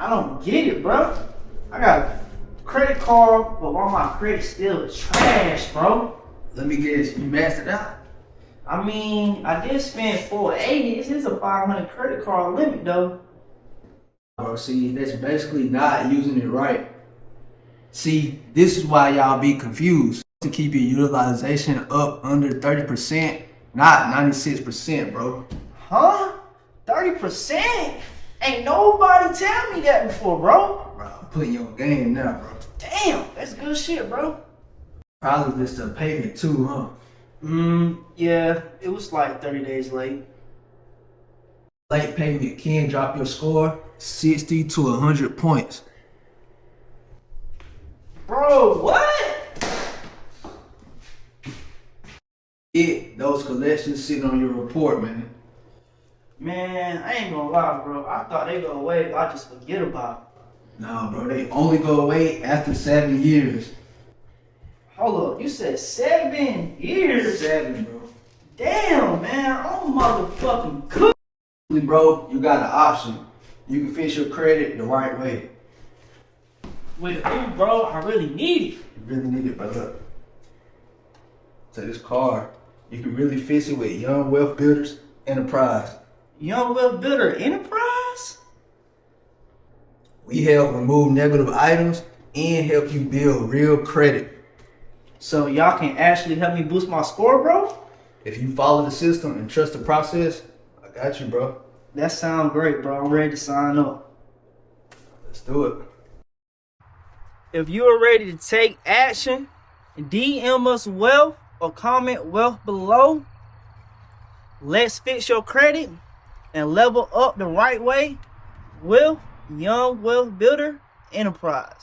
I don't get it, bro. I got a credit card, but all my credit still trash, bro. Let me guess, you maxed it out? I mean, I did spend $480. This is a 500 credit card limit, though. Bro, see, that's basically not using it right. See, this is why y'all be confused. To keep your utilization up under 30%, not 96%, bro. Huh? 30%? Ain't nobody tell me that before, bro. Bro, I'm putting you on game now, bro. Damn, that's good shit, bro. Probably just a payment too, huh? Yeah, it was like 30 days late. Late payment can drop your score 60 to 100 points. Bro, what? Those collections sitting on your report, man. Man, I ain't gonna lie, bro. I thought they go away if I just forget about it. Nah, bro, they only go away after 7 years. Hold up, you said 7 years? 7, bro. Damn, man, I'm motherfucking cooked. Bro, you got an option. You can fix your credit the right way. With who, bro? I really need it. You really need it, brother. So this card, you can really fix it with Young Wealth Builders Enterprise. Young Wealth Builder Enterprise? We help remove negative items and help you build real credit. So y'all can actually help me boost my score, bro? If you follow the system and trust the process, I got you, bro. That sounds great, bro. I'm ready to sign up. Let's do it. If you are ready to take action, DM us wealth or comment wealth below. Let's fix your credit and level up the right way with Young Wealth Builder Enterprise.